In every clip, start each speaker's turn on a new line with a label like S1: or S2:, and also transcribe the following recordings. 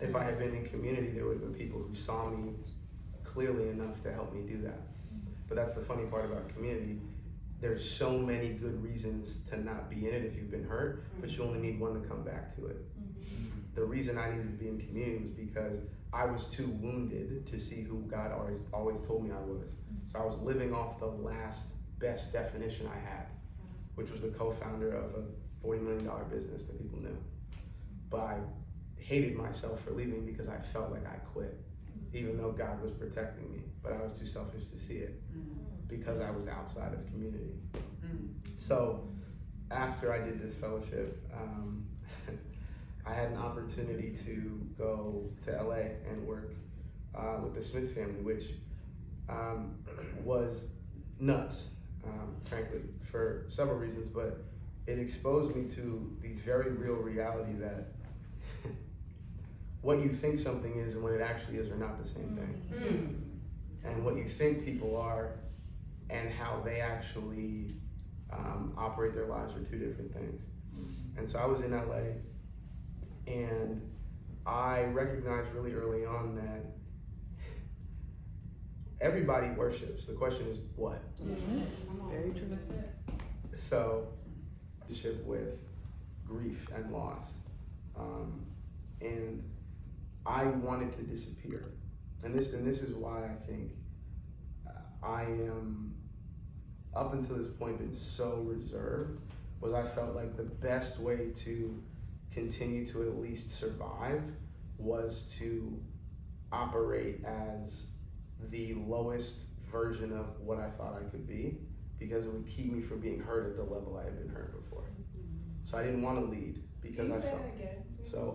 S1: If I had been in community, there would have been people who saw me clearly enough to help me do that. But that's the funny part about community. There's so many good reasons to not be in it if you've been hurt, but you only need one to come back to it. The reason I needed to be in community was because I was too wounded to see who God always told me I was. So I was living off the last best definition I had, which was the co-founder of a $40 million business that people knew. But I hated myself for leaving because I felt like I quit, even though God was protecting me. But I was too selfish to see it because I was outside of community. So after I did this fellowship, I had an opportunity to go to LA and work with the Smith family, which was nuts, frankly, for several reasons, but it exposed me to the very real reality that what you think something is and what it actually is are not the same thing. And what you think people are and how they actually operate their lives are two different things. And so I was in LA, and I recognized really early on that everybody worships. The question is what?
S2: Very true.
S1: So, relationship with grief and loss. And I wanted to disappear. And this is why I think I am, up until this point, been so reserved, was I felt like the best way to continue to at least survive was to operate as the lowest version of what I thought I could be, because it would keep me from being hurt at the level I had been hurt before. So I didn't want to lead because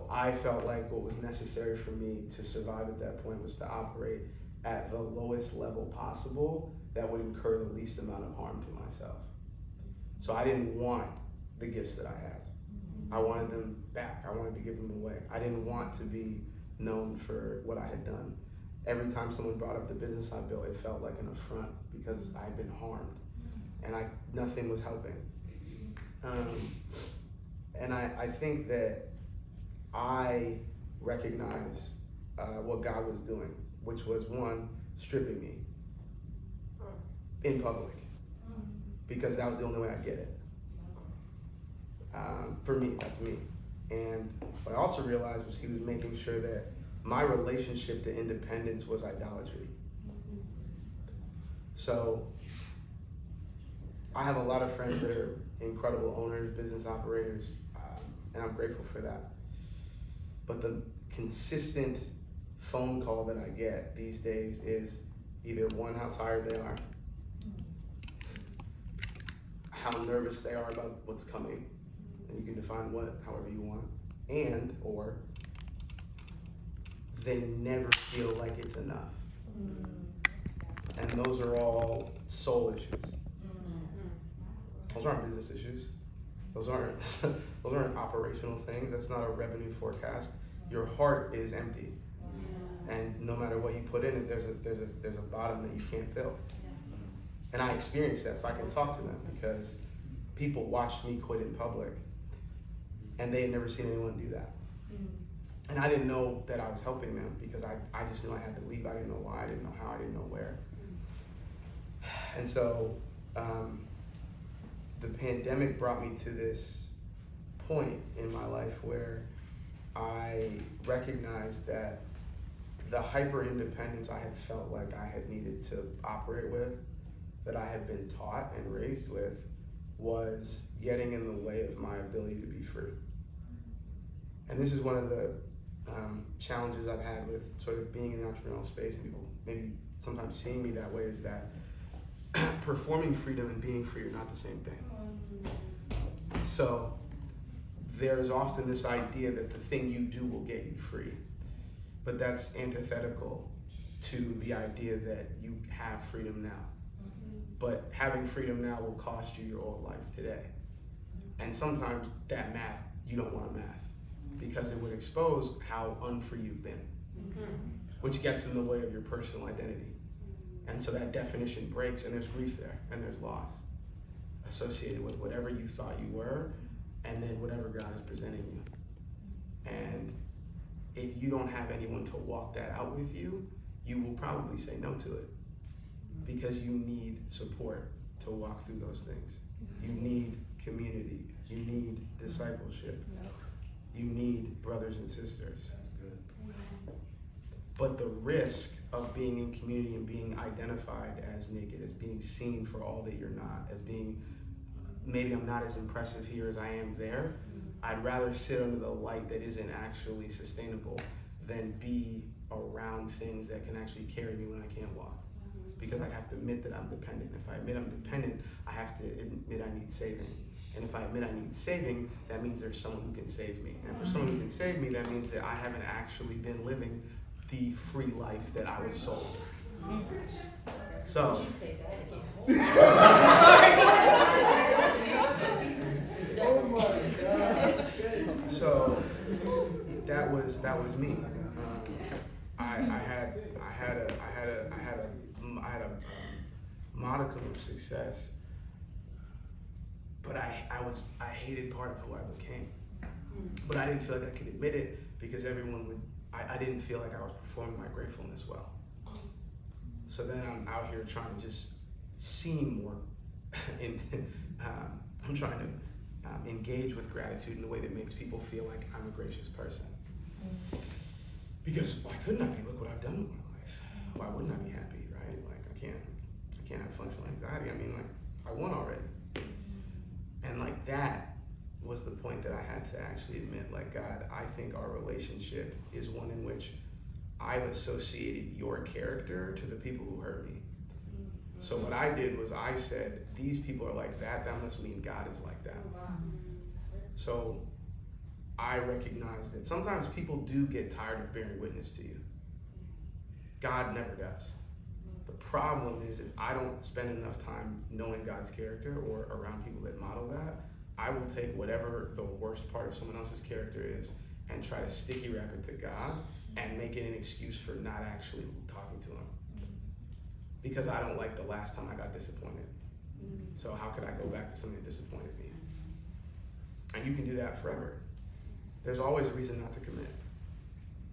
S1: I felt like what was necessary for me to survive at that point was to operate at the lowest level possible that would incur the least amount of harm to myself. So I didn't want the gifts that I had. I wanted them back. I wanted to give them away. I didn't want to be known for what I had done. Every time someone brought up the business I built, it felt like an affront because I had been harmed, and nothing was helping. And I think that I recognized what God was doing, which was, one, stripping me in public, because that was the only way I'd get it. For me, that's me. And what I also realized was he was making sure that my relationship to independence was idolatry. So I have a lot of friends that are incredible owners, business operators, and I'm grateful for that. But the consistent phone call that I get these days is either, one, how tired they are, how nervous they are about what's coming, and you can define what however you want, and or they never feel like it's enough. And those are all soul issues. Those aren't business issues. Those aren't operational things. That's not a revenue forecast. Your heart is empty, and no matter what you put in it, there's a bottom that you can't fill. And I experienced that, so I can talk to them, because people watched me quit in public, and they had never seen anyone do that. And I didn't know that I was helping them, because I just knew I had to leave. I didn't know why, I didn't know how, I didn't know where. And so the pandemic brought me to this point in my life where I recognized that the hyper independence I had felt like I had needed to operate with, that I had been taught and raised with, was getting in the way of my ability to be free. And this is one of the challenges I've had with sort of being in the entrepreneurial space, and people maybe sometimes seeing me that way, is that performing freedom and being free are not the same thing. So there's often this idea that the thing you do will get you free, but that's antithetical to the idea that you have freedom now. But having freedom now will cost you your old life today. And sometimes that math, you don't want to math, because it would expose how unfree you've been, which gets in the way of your personal identity. And so that definition breaks, and there's grief there, and there's loss associated with whatever you thought you were, and then whatever God is presenting you. And if you don't have anyone to walk that out with you, you will probably say no to it because you need support to walk through those things. You need community. You need discipleship. You need brothers and sisters. But the risk of being in community and being identified as naked, as being seen for all that you're not, as being, maybe I'm not as impressive here as I am there. I'd rather sit under the light that isn't actually sustainable than be around things that can actually carry me when I can't walk. Because I have to admit that I'm dependent. If I admit I'm dependent, I have to admit I need saving. And if I admit I need saving, that means there's someone who can save me. And for someone who can save me, that means that I haven't actually been living the free life that I was sold. So.
S3: Did you say that?
S2: Oh my God.
S1: So that was me. I had a modicum of success, but I hated part of who I became. But I didn't feel like I could admit it because everyone would. I didn't feel like I was performing my gratefulness well. So then I'm out here trying to just seem more, I'm trying to engage with gratitude in a way that makes people feel like I'm a gracious person. Because why couldn't I be? Look what I've done with my life. Why wouldn't I be happy, right? Like I can't have functional anxiety. I mean, like I won already. And like that was the point that I had to actually admit, like, God, I think our relationship is one in which I've associated your character to the people who hurt me. So what I did was I said, these people are like that, that must mean God is like that. So I recognize that sometimes people do get tired of bearing witness to you. God never does. The problem is if I don't spend enough time knowing God's character or around people that model that, I will take whatever the worst part of someone else's character is and try to sticky wrap it to God and make it an excuse for not actually talking to him. Because I don't like the last time I got disappointed. So how could I go back to something that disappointed me? And you can do that forever. There's always a reason not to commit.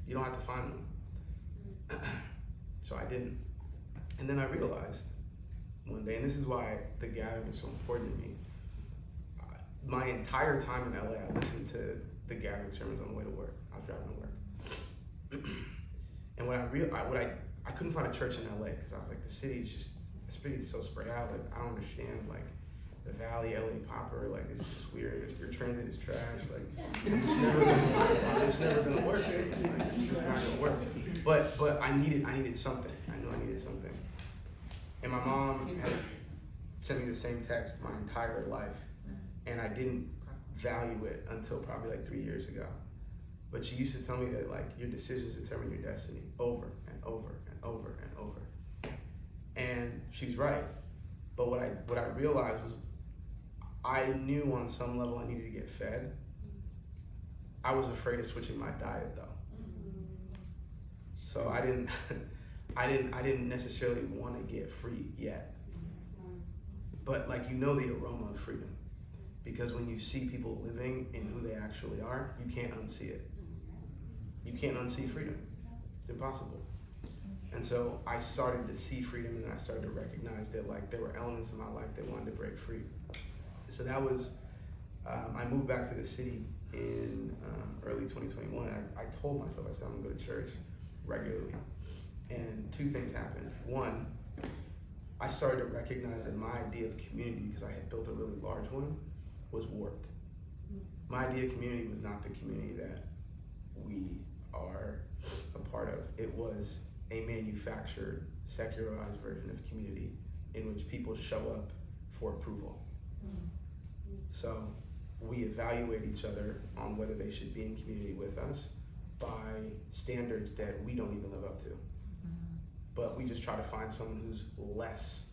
S1: You don't have to find one. So I didn't. And then I realized one day, and this is why the gathering is so important to me. My entire time in LA, I listened to the gathering sermons on the way to work. I was driving to work. And I couldn't find a church in LA because I was like, the city is so spread out. Like, I don't understand, like, the Valley, LA proper, like, it's just weird. Your transit is trash. Like, it's never gonna work. Like, it's just not gonna work. But I needed something. I knew I needed something. And my mom had sent me the same text my entire life. And I didn't value it until probably like 3 years ago. But she used to tell me that, like, your decisions determine your destiny over and over and over and over. And she's right. But what I realized was I knew on some level I needed to get fed. I was afraid of switching my diet though. So I didn't necessarily want to get free yet. But like, you know the aroma of freedom. Because when you see people living in who they actually are, you can't unsee it. You can't unsee freedom. It's impossible. And so I started to see freedom, and then I started to recognize that, like, there were elements in my life that wanted to break free. So that was, I moved back to the city in early 2021. I told myself, I said, I'm gonna go to church regularly. And two things happened. One, I started to recognize that my idea of community, because I had built a really large one, was warped. My idea of community was not the community that we are a part of. It was a manufactured, secularized version of community in which people show up for approval. So we evaluate each other on whether they should be in community with us by standards that we don't even live up to. But we just try to find someone who's less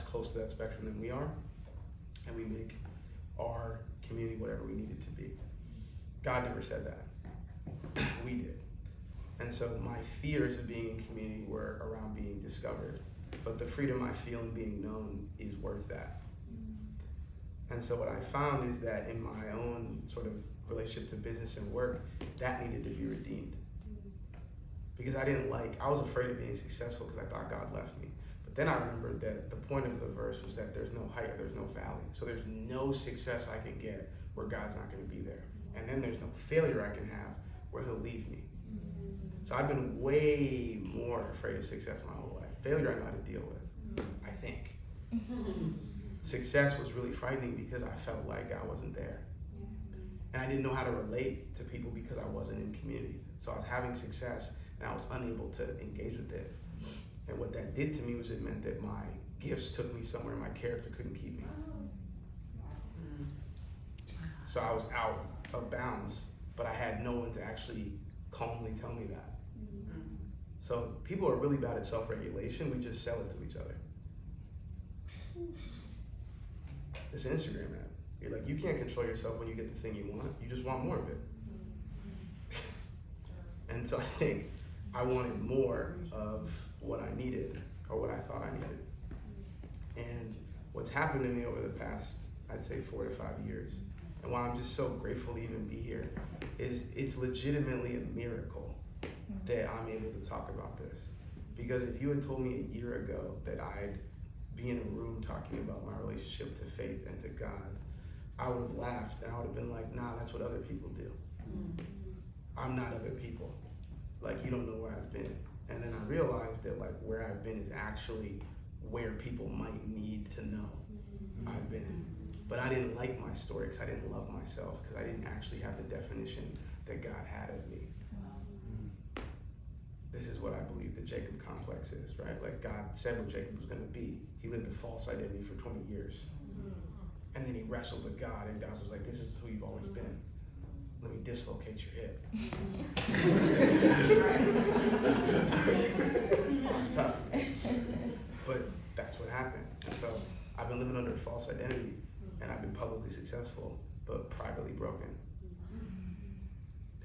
S1: close to that spectrum than we are, and we make our community whatever we need it to be. God never said that. We did. And so my fears of being in community were around being discovered, but the freedom I feel in being known is worth that. And so what I found is that in my own sort of relationship to business and work, that needed to be redeemed. Because I was afraid of being successful because I thought God left me. But then I remembered that the point of the verse was that there's no height or there's no valley. So there's no success I can get where God's not going to be there. And then there's no failure I can have where he'll leave me. So I've been way more afraid of success my whole life. Failure I know how to deal with, I think. Success was really frightening because I felt like I wasn't there. And I didn't know how to relate to people because I wasn't in community. So I was having success and I was unable to engage with it. And what that did to me was it meant that my gifts took me somewhere my character couldn't keep me. So I was out of bounds, but I had no one to actually calmly tell me that. So people are really bad at self-regulation. We just sell it to each other. It's an Instagram ad. You're like, you can't control yourself when you get the thing you want. You just want more of it. And so I think I wanted more of what I needed or what I thought I needed. And what's happened to me over the past, I'd say 4 to 5 years, and why I'm just so grateful to even be here, is it's legitimately a miracle that I'm able to talk about this. Because if you had told me a year ago that I'd be in a room talking about my relationship to faith and to God, I would have laughed and I would have been like, nah, that's what other people do. I'm not other people. Like, you don't know where I've been. And then I realized that like where I've been is actually where people might need to know I've been. But I didn't like my story because I didn't love myself, because I didn't actually have the definition that God had of me. This is what I believe the Jacob complex is, right? Like, God said what Jacob was going to be. He lived a false identity for 20 years. And then he wrestled with God, and God was like, this is who you've always been. Let me dislocate your hip. It's tough. But that's what happened. And so I've been living under a false identity, and I've been publicly successful, but privately broken.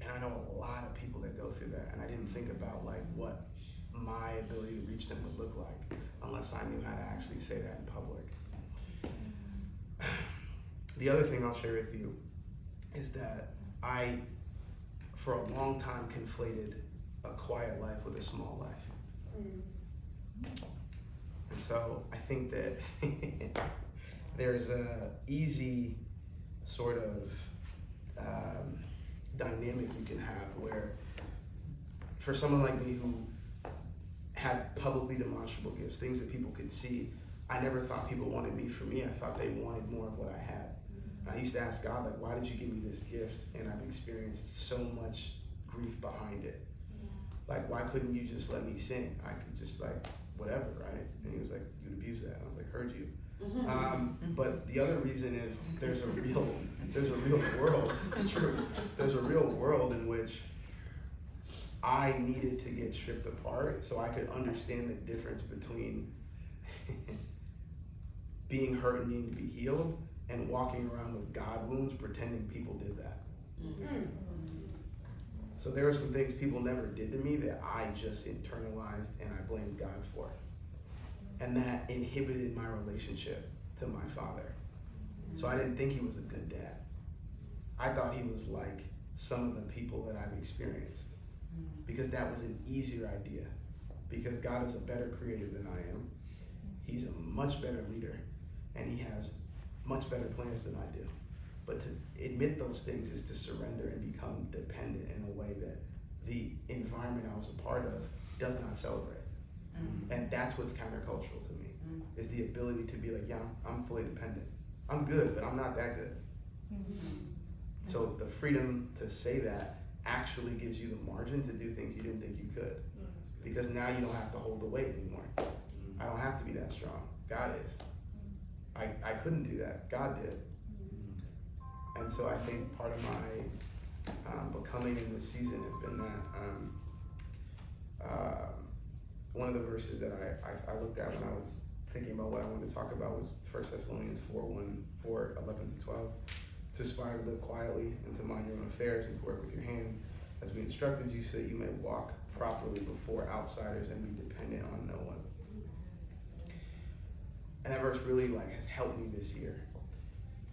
S1: And I know a lot of people that go through that, and I didn't think about like what my ability to reach them would look like unless I knew how to actually say that in public. The other thing I'll share with you is that I, for a long time, conflated a quiet life with a small life. And so I think that there's a easy sort of dynamic you can have where, for someone like me who had publicly demonstrable gifts, things that people could see, I never thought people wanted me for me. I thought they wanted more of what I had. And I used to ask God, like, why did you give me this gift? And I've experienced so much grief behind it. Like, why couldn't you just let me sing? I could just like, whatever, right? And he was like, you'd abuse that. And I was like, heard you. But the other reason is there's a real world, it's true. There's a real world in which I needed to get stripped apart so I could understand the difference between being hurt and needing to be healed and walking around with God wounds pretending people did that. So there are some things people never did to me that I just internalized and I blamed God for. And that inhibited my relationship to my father. So I didn't think he was a good dad. I thought he was like some of the people that I've experienced, because that was an easier idea, because God is a better creator than I am. He's a much better leader, and he has much better plans than I do. But to admit those things is to surrender and become dependent in a way that the environment I was a part of does not celebrate. And that's what's countercultural to me, is the ability to be like, yeah, I'm fully dependent. I'm good, but I'm not that good. So the freedom to say that actually gives you the margin to do things you didn't think you could. Because now you don't have to hold the weight anymore. I don't have to be that strong. God is. I couldn't do that. God did. And so I think part of my becoming in this season has been that one of the verses that I looked at when I was thinking about what I wanted to talk about was 1 Thessalonians 4:11-12. To aspire to live quietly and to mind your own affairs and to work with your hand as we instructed you, so that you may walk properly before outsiders and be dependent on no one. And that verse really has helped me this year.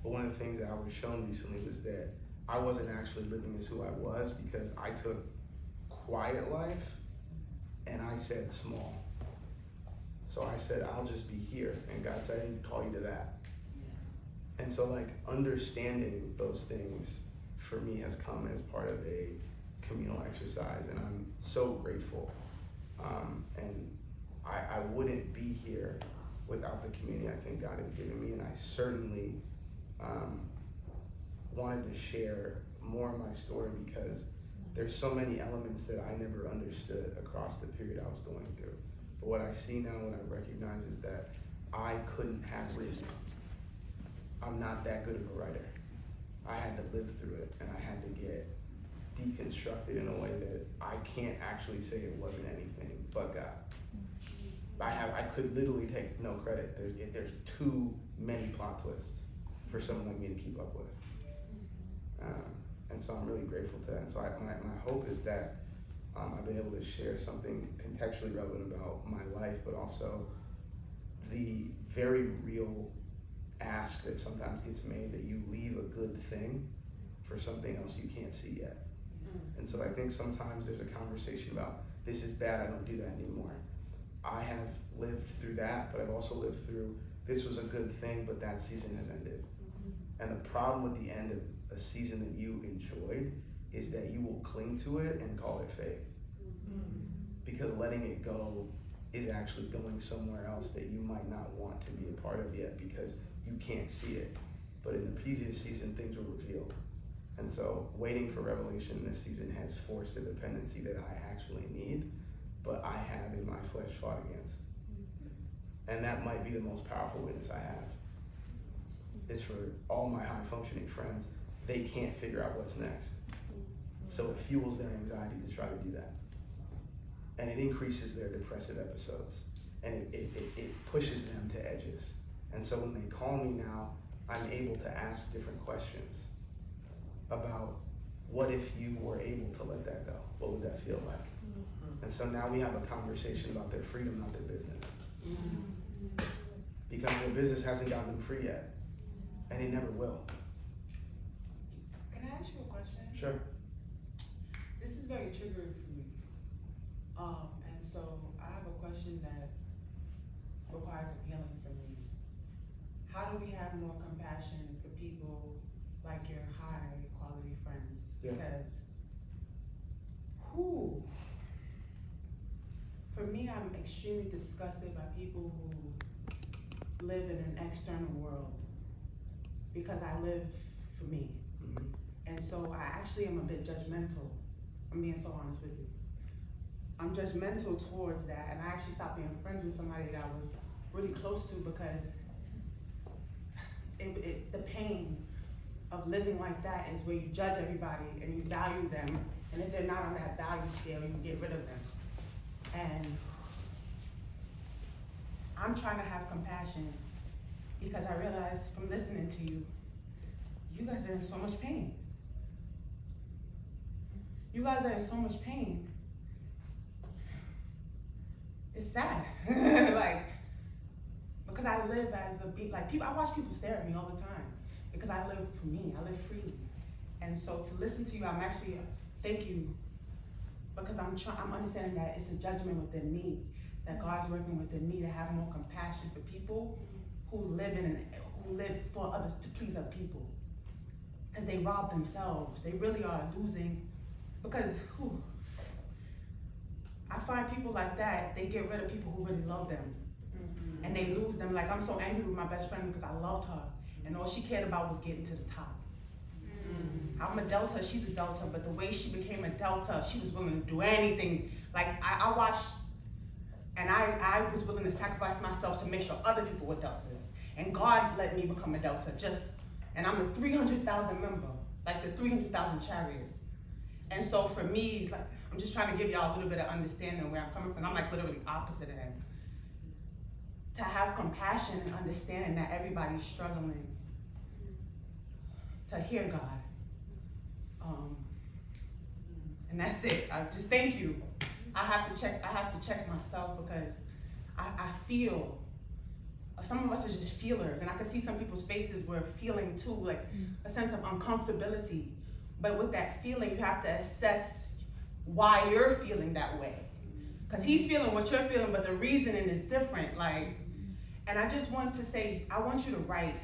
S1: But one of the things that I was shown recently was that I wasn't actually living as who I was because I took quiet life and I said small. So I said, I'll just be here. And God said, I didn't call you to that. And so like understanding those things for me has come as part of a communal exercise, and I'm so grateful. And I wouldn't be here without the community I think God has given me, and I certainly wanted to share more of my story because there's so many elements that I never understood across the period I was going through. But what I see now, what I recognize is that I couldn't have written. I'm not that good of a writer. I had to live through it, and I had to get deconstructed in a way that I can't actually say it wasn't anything but God. I could literally take no credit. There's too many plot twists for someone like me to keep up with. And so I'm really grateful to that. And so my hope is that I've been able to share something contextually relevant about my life, but also the very real ask that sometimes gets made that you leave a good thing for something else you can't see yet. And so I think sometimes there's a conversation about this is bad, I don't do that anymore. I have lived through that, but I've also lived through this was a good thing, but that season has ended. And the problem with the end of a season that you enjoyed is that you will cling to it and call it faith. Because letting it go is actually going somewhere else that you might not want to be a part of yet because you can't see it. But in the previous season, things were revealed. And so waiting for revelation this season has forced a dependency that I actually need, but I have in my flesh fought against. And that might be the most powerful witness I have. Is for all my high functioning friends, they can't figure out what's next. So it fuels their anxiety to try to do that. And it increases their depressive episodes. And it pushes them to edges. And so when they call me now, I'm able to ask different questions about what if you were able to let that go? What would that feel like? And so now we have a conversation about their freedom, not their business. Because their business hasn't gotten them free yet. And it never will.
S3: Can I ask you a question?
S1: Sure.
S3: This is very triggering for me. And so I have a question that requires a healing for me. How do we have more compassion for people like your high quality friends?
S1: Yeah.
S3: Because for me, I'm extremely disgusted by people who live in an external world because I live for me.
S1: Mm-hmm.
S3: And so I actually am a bit judgmental. I'm being so honest with you. I'm judgmental towards that, and I actually stopped being friends with somebody that I was really close to because the pain of living like that is where you judge everybody and you value them, and if they're not on that value scale, you get rid of them. And I'm trying to have compassion because I realize from listening to you, you guys are in so much pain. You guys are in so much pain. It's sad. Like, because I live as a people, I watch people stare at me all the time because I live for me, I live freely. And so to listen to you, I'm actually, thank you, because I'm understanding that it's a judgment within me, that God's working within me to have more compassion for people who live for others, to please other people. Because they rob themselves, they really are losing, because I find people like that, they get rid of people who really love them. Mm-hmm. And they lose them. Like, I'm so angry with my best friend because I loved her, and all she cared about was getting to the top. Mm-hmm. I'm a Delta, she's a Delta, but the way she became a Delta, she was willing to do anything. Like, I watched, and I was willing to sacrifice myself to make sure other people were Deltas. And God let me become a Delta, and I'm a 300,000 member, like the 300,000 chariots. And so for me, like, I'm just trying to give y'all a little bit of understanding of where I'm coming from. I'm like literally opposite of him. To have compassion and understanding that everybody's struggling. To hear God. And that's it. I just thank you. I have to check myself because I feel, some of us are just feelers, and I can see some people's faces were feeling too, like a sense of uncomfortability But with that feeling, you have to assess why you're feeling that way. Because he's feeling what you're feeling, but the reasoning is different. Like, and I just want to say, I want you to write.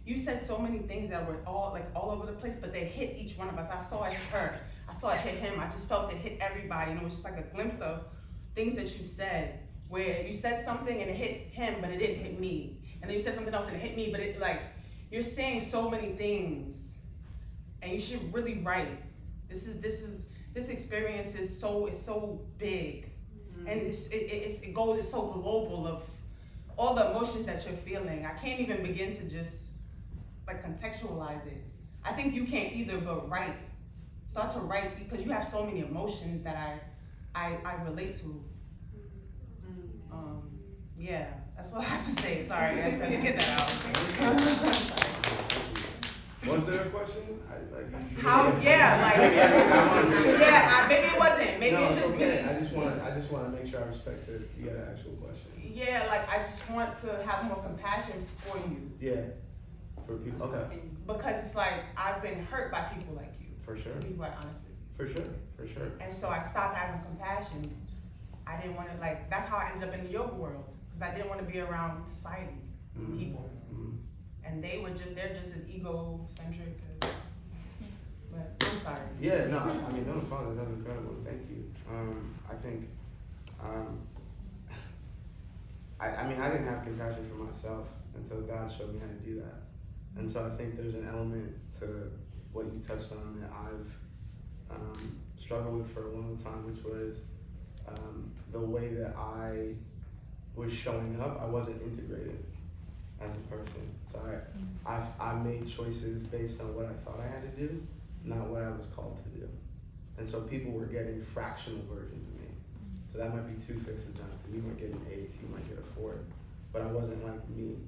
S3: You said so many things that were all over the place, but they hit each one of us. I saw it hurt. I saw it hit him. I just felt it hit everybody. And it was just like a glimpse of things that you said, where you said something and it hit him, but it didn't hit me. And then you said something else and it hit me, but it like, you're saying so many things, and you should really write. This experience is so big, and it's so global of all the emotions that you're feeling. I can't even begin to just like contextualize it. I think you can't either, but write. Start to write, because you have so many emotions that I relate to. Yeah, that's what I have to say. Sorry, I had to get that out.
S1: Was there a question?
S3: How? Yeah, like yeah. Maybe it wasn't. Maybe
S1: no,
S3: it's just
S1: okay.
S3: me.
S1: I just want to make sure I respect that you had an actual question.
S3: Yeah, like I just want to have more compassion for you.
S1: Yeah, for people. Okay.
S3: Because it's like I've been hurt by people like you.
S1: For sure.
S3: To be quite honest with you.
S1: For sure.
S3: And so I stopped having compassion. I didn't want to like. That's how I ended up in the yoga world, because I didn't want to be around society people. And they're just as egocentric as, but I'm sorry.
S1: Yeah, no, I mean, no, it's fine. That's incredible. Thank you. I think, I mean, I didn't have compassion for myself until God showed me how to do that. And so I think there's an element to what you touched on that I've struggled with for a long time, which was the way that I was showing up. I wasn't integrated as a person. So I made choices based on what I thought I had to do, not what I was called to do. And so people were getting fractional versions of me. So that might be 2/5 of Jonathan. You might get an 1/8, you might get a 4th, but I wasn't like me.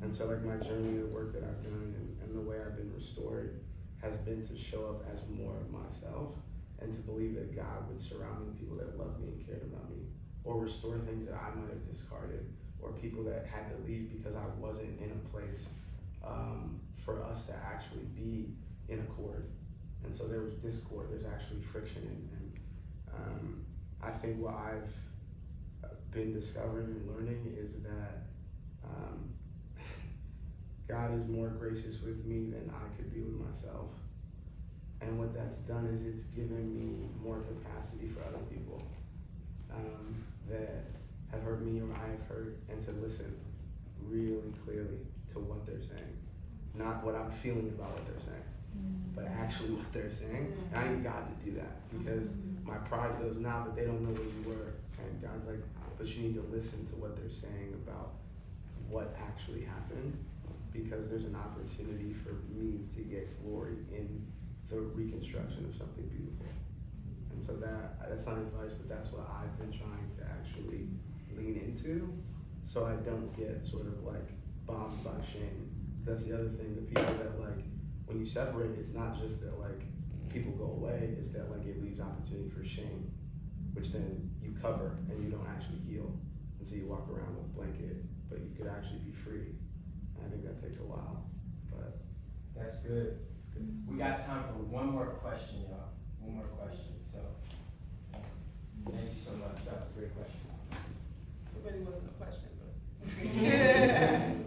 S1: And so like my journey, the work that I've done and the way I've been restored has been to show up as more of myself and to believe that God would surround me with people that loved me and cared about me, or restore things that I might have discarded, or people that had to leave because I wasn't in a place for us to actually be in accord. And so there was discord, there's actually friction, and I think what I've been discovering and learning is that God is more gracious with me than I could be with myself. And what that's done is it's given me more capacity for other people that have hurt me or I have hurt, and to listen really clearly to what they're saying. Not what I'm feeling about what they're saying, but actually what they're saying. And I need God to do that, because my pride goes, nah, but they don't know where you were. And God's like, but you need to listen to what they're saying about what actually happened, because there's an opportunity for me to get glory in the reconstruction of something beautiful. And so that's not advice, but that's what I've been trying to actually lean into, so I don't get sort of like bombed by shame. That's the other thing, the people that like, when you separate, it's not just that like people go away, it's that like it leaves opportunity for shame, which then you cover and you don't actually heal. And so you walk around with a blanket, but you could actually be free. And I think that takes a while, but.
S4: That's good. We got time for one more question, y'all. One more question. So, thank you so much. That was a great question.
S3: It really wasn't a question, but.